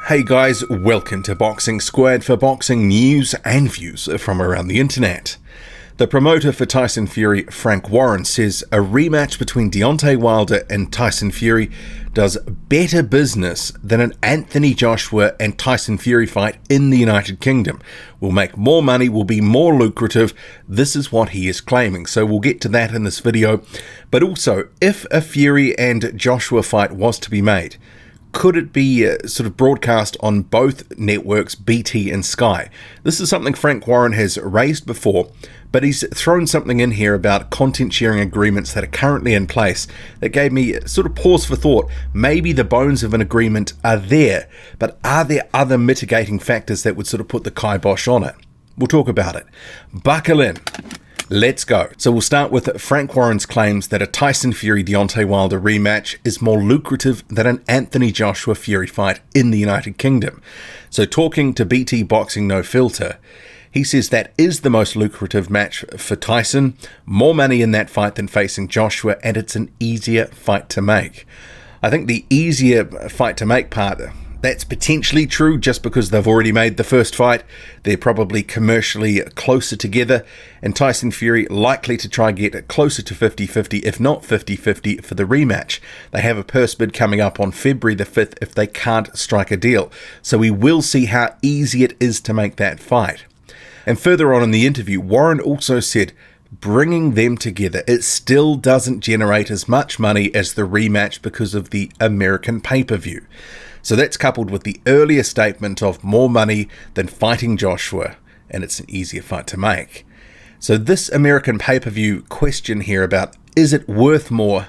Hey guys, welcome to Boxing Squared for boxing news and views from around the internet. The promoter for Tyson Fury, Frank Warren, says a rematch between Deontay Wilder and Tyson Fury does better business than an Anthony Joshua and Tyson Fury fight in the United Kingdom. Will make more money, will be more lucrative. This is what he is claiming. So we'll get to that in this video. But also, if a Fury and Joshua fight was to be made, could it be sort of broadcast on both networks, BT and Sky? This is something Frank Warren has raised before, but he's thrown something in here about content sharing agreements that are currently in place that gave me sort of pause for thought. Maybe the bones of an agreement are there, but are there other mitigating factors that would sort of put the kibosh on it? We'll talk about it. Buckle in. Let's go. So we'll start with Frank Warren's claims that a Tyson Fury Deontay Wilder rematch is more lucrative than an Anthony Joshua Fury fight in the United Kingdom. So talking to BT Boxing No Filter, he says that is the most lucrative match for Tyson, more money in that fight than facing Joshua, and it's an easier fight to make. I think the easier fight to make part, that's potentially true just because they've already made the first fight. They're probably commercially closer together, and Tyson Fury likely to try and get closer to 50-50, if not 50-50 for the rematch. They have a purse bid coming up on February the 5th if they can't strike a deal. So we will see how easy it is to make that fight. And further on in the interview, Warren also said bringing them together, it still doesn't generate as much money as the rematch because of the American pay-per-view. So that's coupled with the earlier statement of more money than fighting Joshua, and it's an easier fight to make. So this American pay-per-view question here about, is it worth more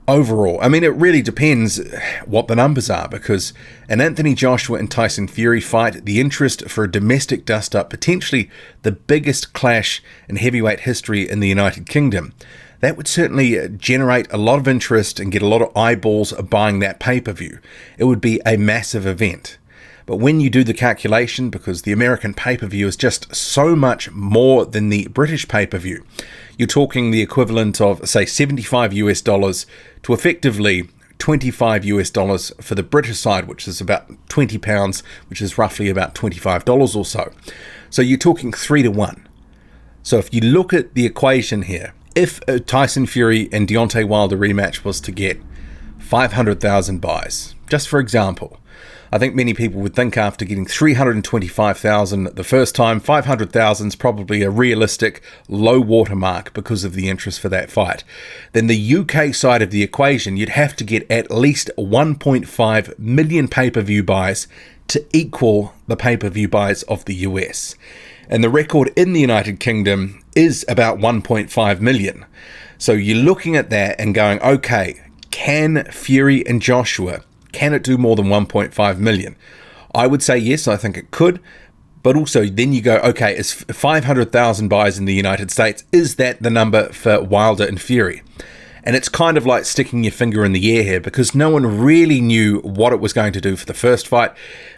overall? I mean, it really depends what the numbers are, because an Anthony Joshua and Tyson Fury fight, the interest for a domestic dust-up, potentially the biggest clash in heavyweight history in the United Kingdom, that would certainly generate a lot of interest and get a lot of eyeballs buying that pay-per-view. It would be a massive event. But when you do the calculation, because the American pay-per-view is just so much more than the British pay-per-view, you're talking the equivalent of, say, $75 to effectively $25 for the British side, which is about £20, which is roughly about $25 or so. So you're talking 3 to 1. So if you look at the equation here, if a Tyson Fury and Deontay Wilder rematch was to get 500,000 buys, just for example, I think many people would think after getting 325,000 the first time, 500,000 is probably a realistic low watermark because of the interest for that fight. Then the UK side of the equation, you'd have to get at least 1.5 million pay-per-view buys to equal the pay-per-view buys of the US. And the record in the United Kingdom is about 1.5 million. So you're looking at that and going, okay, can Fury and Joshua, can it do more than 1.5 million? I would say yes, I think it could. But also then you go, okay, is 500,000 buys in the United States, is that the number for Wilder and Fury? And it's kind of like sticking your finger in the air here, because no one really knew what it was going to do for the first fight.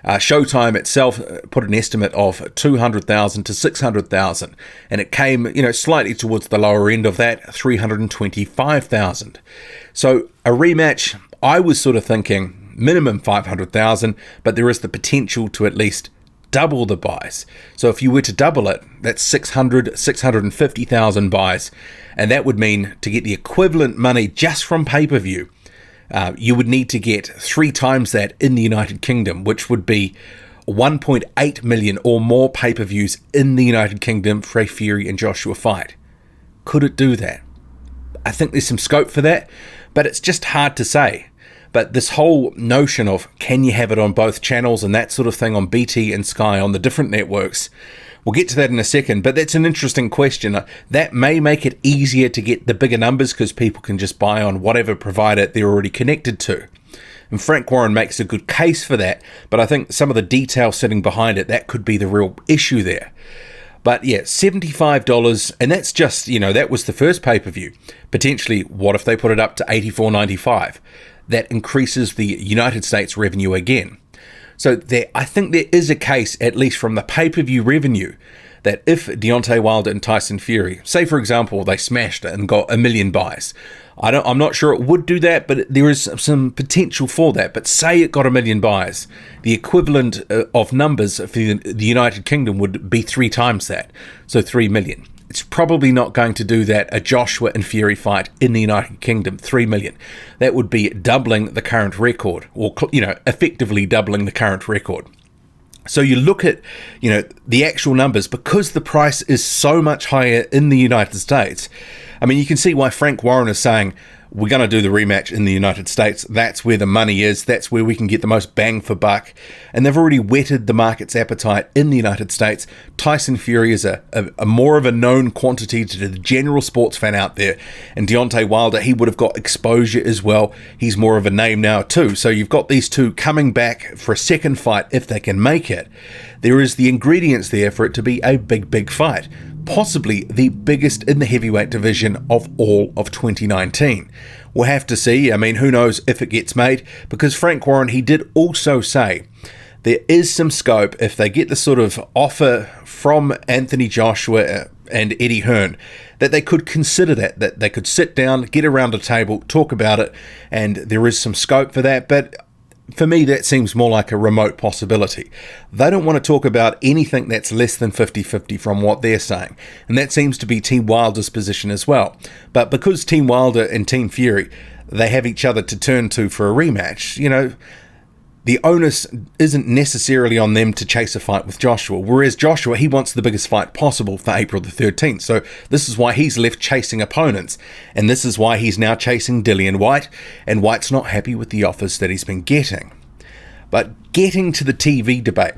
Showtime itself put an estimate of 200,000 to 600,000, and it came, slightly towards the lower end of that, 325,000. So a rematch, I was sort of thinking minimum 500,000, but there is the potential to at least double the buys. So if you were to double it, that's 650,000 buys. And that would mean to get the equivalent money just from pay-per-view, you would need to get 3 times that in the United Kingdom, which would be 1.8 million or more pay-per-views in the United Kingdom for a Fury and Joshua fight. Could it do that? I think there's some scope for that, but it's just hard to say. But this whole notion of can you have it on both channels and that sort of thing on BT and Sky on the different networks, we'll get to that in a second, but that's an interesting question. That may make it easier to get the bigger numbers because people can just buy on whatever provider they're already connected to. And Frank Warren makes a good case for that, but I think some of the detail sitting behind it, that could be the real issue there. But yeah, $75, and that's just, that was the first pay-per-view. Potentially, what if they put it up to $84.95? That increases the United States revenue again. So I think there is a case, at least from the pay-per-view revenue, that if Deontay Wilder and Tyson Fury, say for example, they smashed it and got 1 million buys, I'm not sure it would do that, but there is some potential for that. But say it got 1 million buys, the equivalent of numbers for the United Kingdom would be 3 times that, so 3 million. It's probably not going to do that, a Joshua and Fury fight in the United Kingdom, 3 million. That would be doubling the current record, or, effectively doubling the current record. So you look at, the actual numbers, because the price is so much higher in the United States. I mean, you can see why Frank Warren is saying, we're going to do the rematch in the United States. That's where the money is. That's where we can get the most bang for buck. And they've already whetted the market's appetite in the United States. Tyson Fury is a more of a known quantity to the general sports fan out there. And Deontay Wilder, he would have got exposure as well. He's more of a name now too. So you've got these two coming back for a second fight if they can make it. There is the ingredients there for it to be a big, big fight. Possibly the biggest in the heavyweight division of all of 2019. We'll have to see. I mean, who knows if it gets made, because Frank Warren, he did also say there is some scope if they get the sort of offer from Anthony Joshua and Eddie Hearn, that they could consider that they could sit down, get around a table, talk about it, and there is some scope for that. But for me, that seems more like a remote possibility. They don't want to talk about anything that's less than 50-50 from what they're saying. And that seems to be Team Wilder's position as well. But because Team Wilder and Team Fury, they have each other to turn to for a rematch, the onus isn't necessarily on them to chase a fight with Joshua. Whereas Joshua, he wants the biggest fight possible for April the 13th. So this is why he's left chasing opponents. And this is why he's now chasing Dillian Whyte. And Whyte's not happy with the offers that he's been getting. But getting to the TV debate,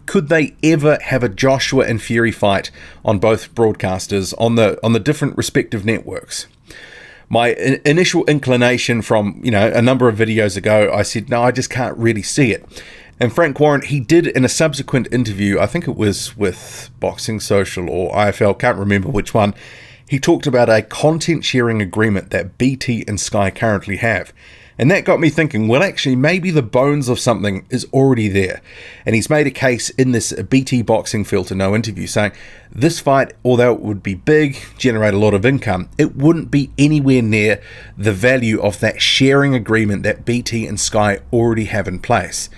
could they ever have a Joshua and Fury fight on both broadcasters on the different respective networks? My initial inclination from, a number of videos ago, I said, no, I just can't really see it. And Frank Warren, he did in a subsequent interview, I think it was with Boxing Social or IFL, can't remember which one, he talked about a content sharing agreement that BT and Sky currently have. And that got me thinking, well, actually, maybe the bones of something is already there. And he's made a case in this BT Boxing Filter No interview saying this fight, although it would be big, generate a lot of income, it wouldn't be anywhere near the value of that sharing agreement that BT and Sky already have in place.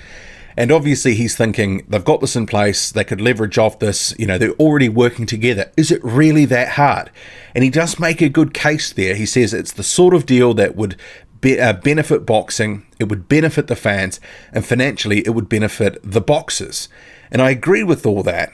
And obviously he's thinking they've got this in place, they could leverage off this, they're already working together. Is it really that hard? And he does make a good case there. He says it's the sort of deal that would benefit boxing, it would benefit the fans, and financially it would benefit the boxers. And I agree with all that.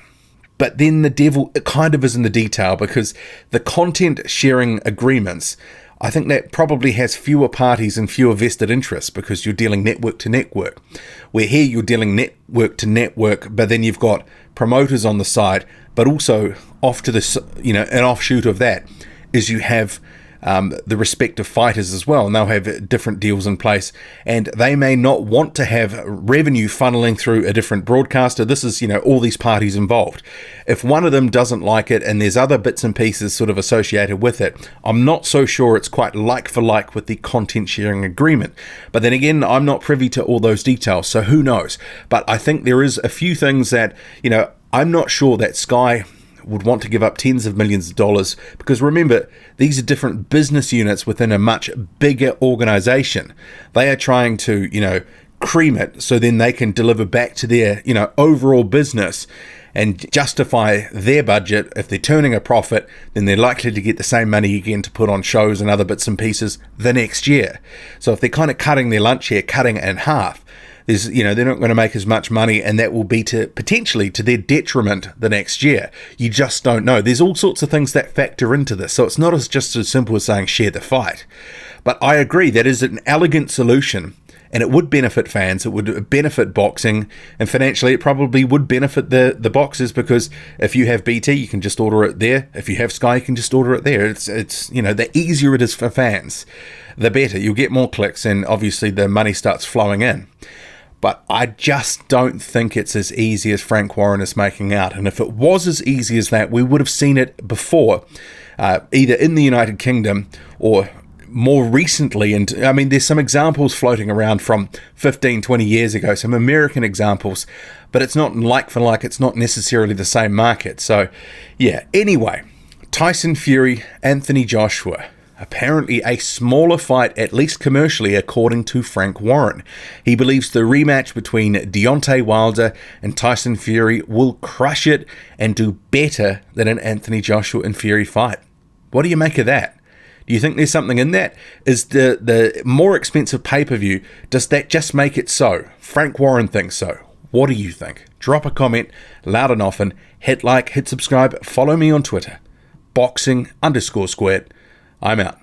But then the devil, it kind of is in the detail, because the content sharing agreements, I think that probably has fewer parties and fewer vested interests, because you're dealing network to network. Where here you're dealing network to network, but then you've got promoters on the side, but also off to this, an offshoot of that is you have the respective fighters as well, and they'll have different deals in place, and they may not want to have revenue funneling through a different broadcaster. This is, all these parties involved. If one of them doesn't like it and there's other bits and pieces sort of associated with it, I'm not so sure it's quite like for like with the content sharing agreement. But then again, I'm not privy to all those details, so who knows? But I think there is a few things that, I'm not sure that Sky would want to give up tens of millions of dollars, because remember, these are different business units within a much bigger organization. They are trying to, cream it so then they can deliver back to their, overall business and justify their budget. If they're turning a profit, then they're likely to get the same money again to put on shows and other bits and pieces the next year. So if they're kind of cutting their lunch here, cutting it in half, they're not going to make as much money, and that will be potentially to their detriment the next year. You just don't know. There's all sorts of things that factor into this. So it's not just as simple as saying share the fight. But I agree, that is an elegant solution, and it would benefit fans, it would benefit boxing, and financially it probably would benefit the boxers, because if you have BT, you can just order it there. If you have Sky, you can just order it there. It's the easier it is for fans, the better. You'll get more clicks, and obviously the money starts flowing in. But I just don't think it's as easy as Frank Warren is making out. And if it was as easy as that, we would have seen it before, either in the United Kingdom or more recently, and I mean, there's some examples floating around from 15, 20 years ago, some American examples, but it's not like for like, it's not necessarily the same market. So, yeah, anyway, Tyson Fury, Anthony Joshua. Apparently a smaller fight, at least commercially, according to Frank Warren. He believes the rematch between Deontay Wilder and Tyson Fury will crush it and do better than an Anthony Joshua and Fury fight. What do you make of that? Do you think there's something in that? Is the more expensive pay-per-view, does that just make it so? Frank Warren thinks so. What do you think? Drop a comment, loud and often, hit like, hit subscribe, follow me on Twitter, boxing_squared. I'm out.